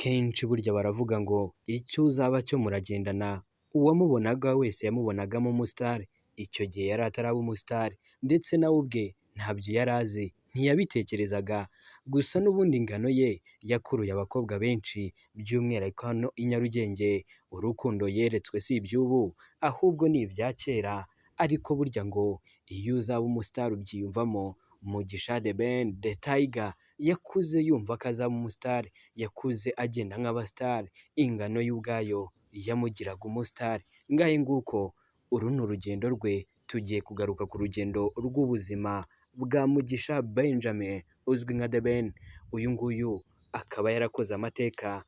Akenshi burya baravuga ngo icyo uzaba cyo muragendana, uwamubonaga wese yamubonagamo umusitari, icyo gihe yari ataraba umusitari ndetse nawe ubwe ntabyo yari azi, ntiyabitekerezaga, gusa n'ubundi ingano ye yakuruye abakobwa benshi by'umwihariko hano i Nyarugenge, urukundo yeretswe si iby'ubu ahubwo ni ibya kera, ariko burya ngo iyo uzaba umusitari ubyiyumvamo. Mugisha The Ben The Tiger yakuze yumva ko azaba umusitari, yakuze agenda nk'abasitari, ingano ye ubwayo yamugiraga umusitari, ngahe nguko uru ni urugendo rwe, tugiye kugaruka ku rugendo rw'ubuzima bwa Mugisha Benjamin uzwi nka The Ben. Uyu nguyu akaba yarakoze amateka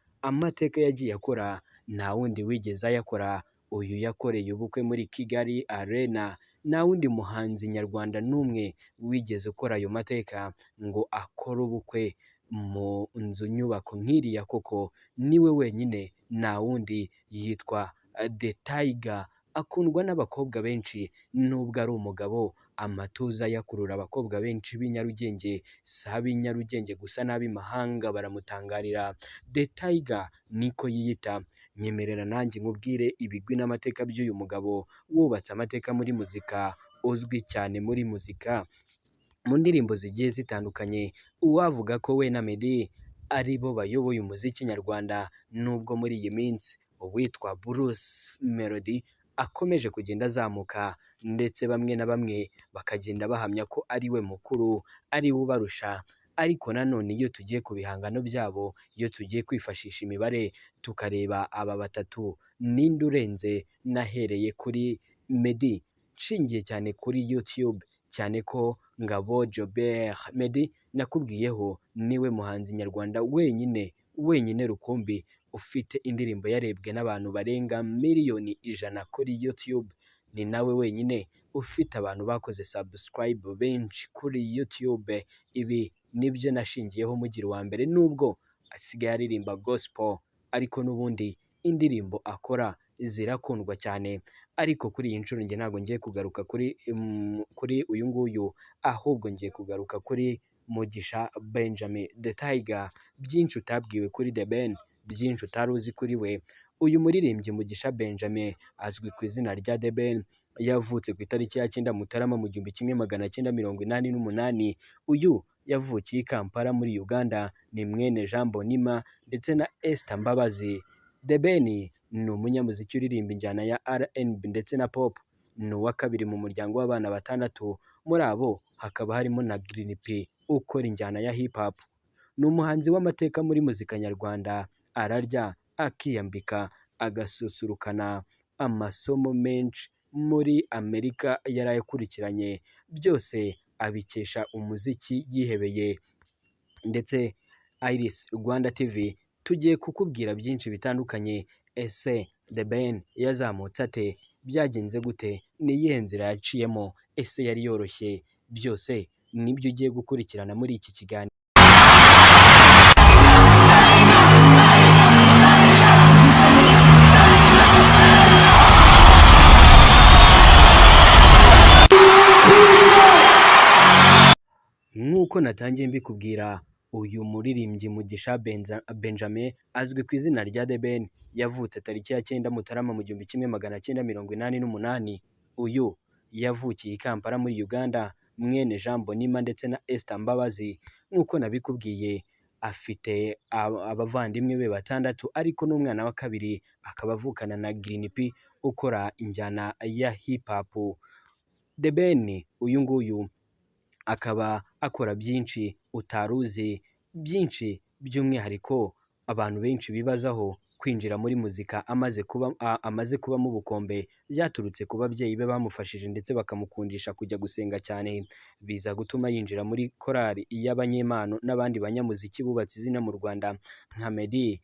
yagiye akora nta wundi wigeze ayakora, uyu yakoreye ubukwe muri Kigali Arena, nta wundi muhanzi nyarwanda n'umwe wigeze ukora ayo mateka ngo akore ubukwe mu nzu nyubako nk'iriya, koko niwe wenyine, nta wundi, yitwa The Tiger, akundwa n'abakobwa benshi nubwo ari umugabo, amatuza yakurura abakobwa benshi b'i Nyarugenge, si ab'i Nyarugenge gusa n'ab'imahanga baramutangarira. The Tiger niko yiyita, nyemerera nanjye nkubwire ibigwi n'amateka by'uyu mugabo wubatse amateka muri muzika, uzwi cyane muri muzika mu ndirimbo zigiye zitandukanye. Uwavuga ko we na Meddy ari bo bayoboye umuziki nyarwanda, nubwo muri iyi minsi uwitwa Bruce Melody akomeje kugenda azamuka ndetse bamwe na bamwe bakagenda bahamya ko ari we mukuru, ari we ubarusha, ariko nanone iyo tugiye ku bihangano byabo, iyo tugiye kwifashisha imibare tukareba aba batatu ninde urenze, nahereye kuri Meddy nshingiye cyane kuri YouTube, cyane ko Ngabo Jobert Meddy nakubwiyeho niwe muhanzi nyarwanda wenyine rukumbi ufite indirimbo yarebwe n'abantu barenga miliyoni 100 kuri YouTube, ni nawe wenyine ufite abantu bakoze subscribe benshi kuri YouTube. Ibi nibyo nashingiyeho mugira uwa mbere, nubwo asigaye aririmba gospel ariko n'ubundi indirimbo akora zirakundwa cyane. Ariko kuri iyi nshuro njye ntabwo ngiye kugaruka kuri uyu nguyu, ahubwo ngiye kugaruka kuri Mugisha Benjamin The Tiger. Byinshi utabwiwe kuri The Ben, byinshi utari uzi kuri we. Uyu muririmbyi Mugisha Benjamin azwi ku izina rya The Ben, yavutse ku itariki ya 9 Mutarama mu 1988. Uyu yavukiye i Kampala muri Uganda, ni mwene Jean Bonima ndetse na Esther Mbabazi. The Ben ni umunyamuziki uririmba injyana ya R&B ndetse na pop, ni uwa kabiri mu muryango w'abana batandatu, muri abo hakaba harimo na Green P ukora injyana ya hip hop. Ni umuhanzi w'amateka muri muzika nyarwanda, ararya akiyambika agasusurukana, amasomo menshi muri Amerika yarayakurikiranye, byose abikesha umuziki yihebeye. Ndetse Iris Rwanda TV tugiye kukubwira byinshi bitandukanye. Ese The Ben yazamutse ate? Byagenze gute? Ni iyihe nzira yaciyemo? Ese yari yoroshye? Byose nibyo ugiye gukurikirana muri iki kiganiro. Nk'uko natangiye mbikubwira, uyu muririmbyi Mugisha Benjamin azwi ku izina rya The Ben, yavutse tariki ya 9 Mutarama mu 1988. Uyu yavukiye i Kampala muri Uganda, mwene Jean Bonima ndetse na Esther Mbabazi. Nk'uko nabikubwiye, afite abavandimwe be batandatu, ariko n'umwana wa kabiri akaba avukana na Green P ukora injyana ya hip hop. The Ben uyu nguyu akaba akora byinshi utaruzi, byinshi by'umwihariko abantu benshi bibazaho. Kwinjira muri muzika amaze kubamo ubukombe byaturutse ku babyeyi be bamufashije ndetse bakamukundisha kujya gusenga cyane, biza gutuma yinjira muri korali y'abanyempano n'abandi banyamuziki bubatse izina mu Rwanda nka Meddy,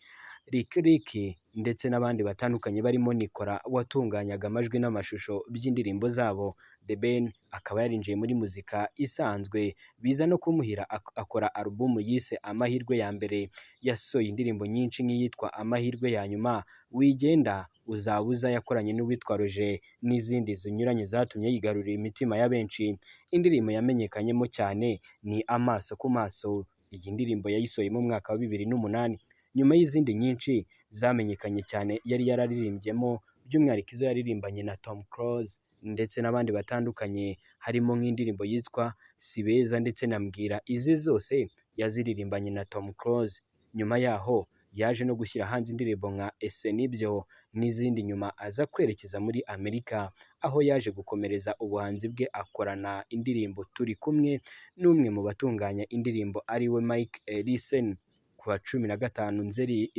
Lick Lick ndetse n'abandi batandukanye, barimo Nikora watunganyaga amajwi n'amashusho by'indirimbo zabo. The Ben akaba yarinjiye muri muzika isanzwe, biza no kumuhira akora alubumu yise Amahirwe ya mbere, yasohoye indirimbo nyinshi nk'iyitwa Amahirwe ya nyuma, Wigenda, Uzabuza yakoranye n'uwitwa Roger, n'izindi zinyuranye zatumye yigarurira imitima ya benshi. Indirimbo yamenyekanyemo cyane ni Amaso ku maso. Iyi ndirimbo yayisohoye mu mwaka wa 2008. nyuma y'izindi nyinshi zamenyekanye cyane yari yararirimbyemo, by'umwihariko izo yaririmbanye na Tom Close ndetse n'abandi batandukanye, harimo nk'indirimbo yitwa Sibeza ndetse na Mbwira. Izi zose yaziririmbanye na Tom Close. Nyuma yaho yaje no gushyira hanze indirimbo nka Ese Nibyo n'izindi, nyuma aza kwerekeza muri Amerika, aho yaje gukomereza ubuhanzi bwe akorana indirimbo Turi Kumwe n'umwe mu batunganya indirimbo ariwe Mike Listen kuwa 15 Nzeri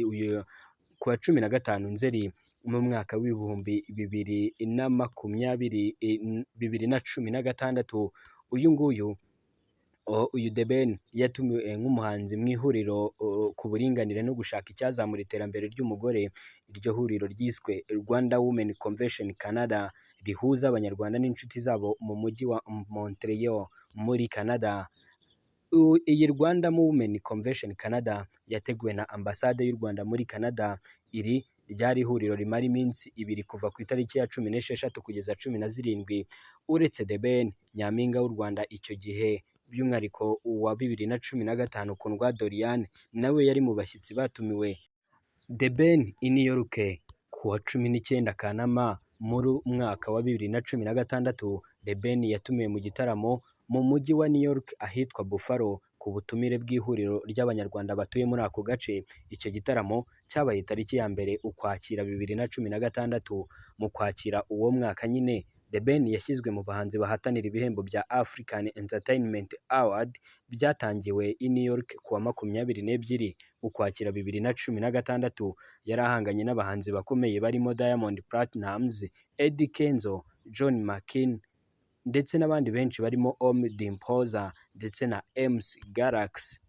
kuwa 15 Nzeri mu mwaka w'ibihumbi bibiri na cumi na gatandatu. Uyu The Ben yatumiwe nk'umuhanzi mu ihuriro ku buringanire no gushaka icyazamura iterambere ry'umugore. Iryo huriro ryiswe Rwanda Women Convention Canada, rihuza abanyarwanda n'inshuti zabo mu mujyi wa Montreal muri Canada. Iyi Rwanda Women Convention Canada yateguwe na ambasade y'u Rwanda muri Canada. Iri ryari ihuriro rimara iminsi ibiri kuva ku itariki ya 16 kugeza 17. Uretse The Ben, Nyampinga w'u Rwanda icyo gihe by'umwihariko uwa 2015 Kundwa Doriane nawe yari mu bashyitsi batumiwe. The Ben i New York kuwa 19 Kanama muri mwaka wa 2016. The Ben yatumiwe mu gitaramo mu mujyi wa New York ahitwa Buffalo ku butumire bw'ihuriro ry'abanyarwanda batuye muri ako gace. Icyo gitaramo cyabaye tariki ya 2 Ukwakira 2016. Mu kwakira uwo mwaka nyine, The Ben yashyizwe mu bahanzi bahatanira ibihembo bya African Entertainment Award byatangiwe i New York kuwa 22 Ukwakira 2016. Yari ahanganye n'abahanzi bakomeye barimo Diamond Platnumz, Eddy Kenzo, John McCain ndetse n'abandi benshi barimo Ommy Dimpoz ndetse na MC Galaxy.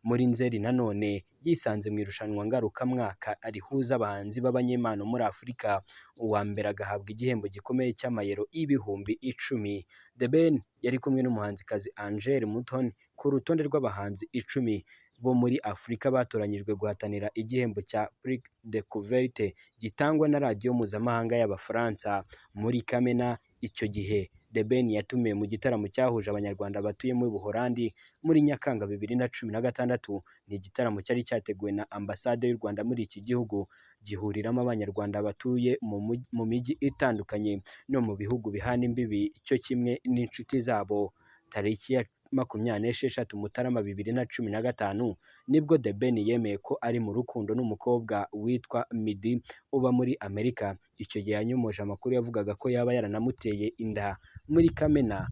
Muri Nzeri nanone yisanze mu irushanwa ngarukamwaka rihuza abahanzi b'abanyempano muri Afurika. Uwa mbere agahabwa igihembo gikomeye cy'amayero ibihumbi 10. The Ben yari kumwe n'umuhanzikazi Angel Mutoni ku rutonde rw'abahanzi 10 bo muri Afurika batoranyijwe guhatanira igihembo cya Prix Découverte gitangwa na radiyo mpuzamahanga y'Abafaransa. Muri Kamena icyo gihe The Ben yatumiwe mu gitaramo cyahuje abanyarwanda batuye mu Buholandi muri Nyakanga 2016. Ni igitaramo cyari cyateguwe na ambasade y'u Rwanda muri iki gihugu, gihuriramo abanyarwanda batuye mu mijyi itandukanye no mu bihugu bihana imbibi cyo kimwe n'inshuti zabo. Tariki ya 26 Mutarama 2015 nibwo The Ben yemeye ko ari mu rukundo n'umukobwa witwa Midi uba muri Amerika. Icyo gihe yanyomoje amakuru yavugaga ko yaba yaranamuteye inda. Muri Kamena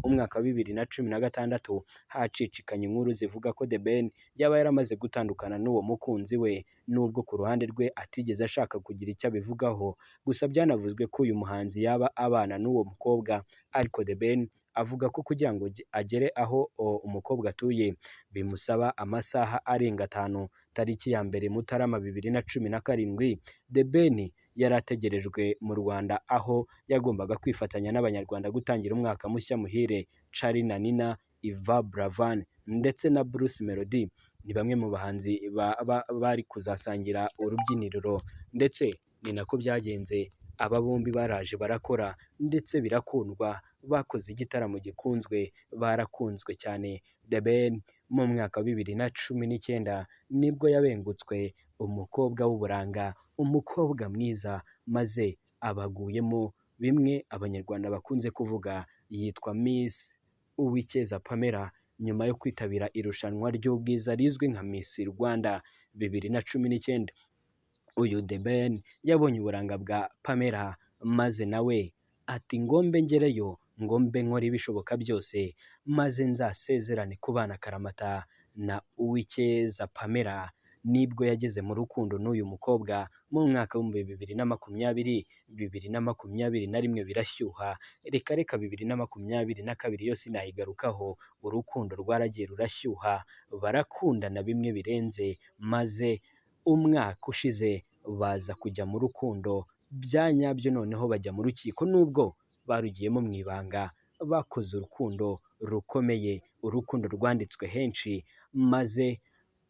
umwaka wa 2016 hacicikanye inkuru zivuga ko The Ben yaba yaramaze gutandukana n'uwo mukunzi we, nubwo ku ruhande rwe atigeze ashaka kugira icyo abivugaho. Gusa byanavuzwe ko uyu muhanzi yaba abana n'uwo mukobwa, ariko The Ben avuga ko kugira ngo agere aho umukobwa atuye bimusaba amasaha arenga 5. Tariki ya 2 Mutarama 2017 The Ben yari ategerejwe mu Rwanda, aho yagombaga kwifatanya n'abanyarwanda gutangira umwaka mushya muhire. Charly na Nina, Yvan Buravan ndetse na Bruce Melody ni bamwe mu bahanzi bari kuzasangira urubyiniriro, ndetse ni nako byagenze. Aba bombi baraje barakora ndetse birakundwa, bakoze igitaramo gikunzwe, barakunzwe cyane. The Ben mu mwaka wa 2019 nibwo yabengutswe umukobwa w'uburanga, umukobwa mwiza, maze abaguyemo bimwe abanyarwanda bakunze kuvuga, yitwa Miss Uwicyeza Pamela nyuma yo kwitabira irushanwa ry'ubwiza rizwi nka Miss Rwanda 2019. Uyu The Ben yabonye uburanga bwa Pamela maze nawe ati ngombe ngereyo, ngombe nkora ibishoboka byose maze nzasezerane kubana akaramata na Uwicyeza Pamela. Nibwo yageze mu rukundo n'uyu mukobwa mu mwaka wa 2021 birashyuha. Reka 2022 yose nayigarukaho, urukundo rwaragiye rurashyuha, barakundana bimwe birenze, maze umwaka ushize baza kujya mu rukundo bya nyabyo. Noneho bajya mu rukiko, nubwo barugiyemo mu ibanga, bakoze urukundo rukomeye, urukundo rwanditswe henshi, maze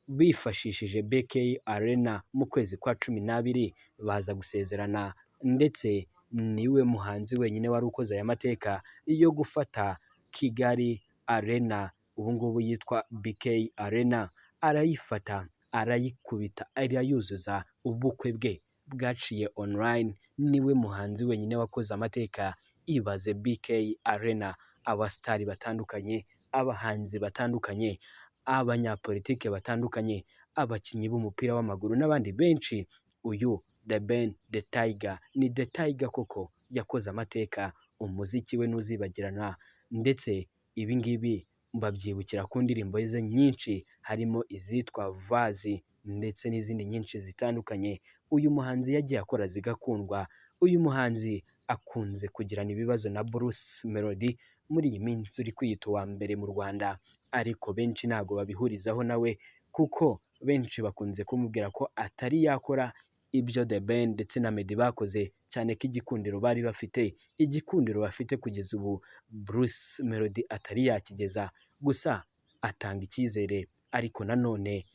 bifashishije BK Arena mu kwezi kwa 12 baza gusezerana. Ndetse niwe muhanzi wenyine wari ukoze aya mateka yo gufata Kigali Arena, ubu ngubu yitwa BK Arena, arayifata arayikubita arayuzuza. Ubukwe bwe bwaciye online, niwe muhanzi wenyine wakoze amateka. Ibaze BK Arena, abasitari batandukanye, abahanzi batandukanye, abanyapolitike batandukanye, abakinnyi b'umupira w'amaguru n'abandi benshi. Uyu The Ben The Tiger ni The Tiger koko, yakoze amateka. Umuziki we ntuzibagirana, ndetse ibi ngibi babyibukira ku ndirimbo ze nyinshi, harimo izitwa Vazi ndetse n'izindi nyinshi zitandukanye. Uyu muhanzi yagiye akora zigakundwa. Uyu muhanzi akunze kugirana ibibazo na Bruce Melody muri iyi minsi uri kwiyita uwa mbere mu Rwanda, ariko benshi ntabwo babihurizaho nawe, kuko benshi bakunze kumubwira ko atari yakora ibyo The Ben ndetse na Meddy bakoze, cyane ko igikundiro bari bafite, igikundiro bafite kugeza ubu Bruce Melody atari yakigeza. Gusa atanga icyizere, ariko nanone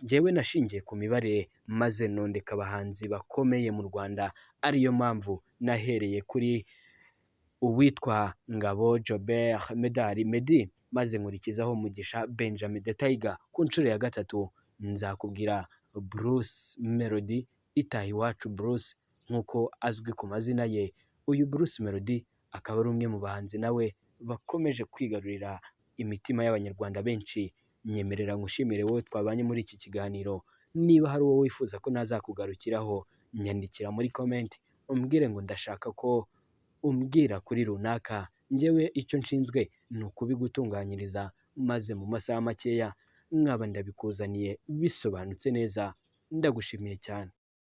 njyewe nashingiye ku mibare maze nondeka abahanzi bakomeye mu Rwanda, ariyo mpamvu nahereye kuri uwitwa Ngabo Jobert Medali Meddy, maze nkurikizaho Mugisha Benjamin The Tiger. Ku nshuro ya gatatu nzakubwira Bruce Melody, itaha iwacu Bruce nk'uko azwi ku mazina ye. Uyu Bruce Melody akaba ari umwe mu bahanzi nawe bakomeje kwigarurira imitima y'abanyarwanda benshi. Nyemerera ngushimire wowe twabanye muri iki kiganiro. Niba hari uwo wifuza ko nazakugarukiraho, nyandikira muri comment umbwire ngo ndashaka ko umbwira kuri runaka. Njyewe icyo nshinzwe ni ukubigutunganyiriza, maze mu masaha makeya nkaba ndabikuzaniye bisobanutse neza. Ndagushimiye cyane.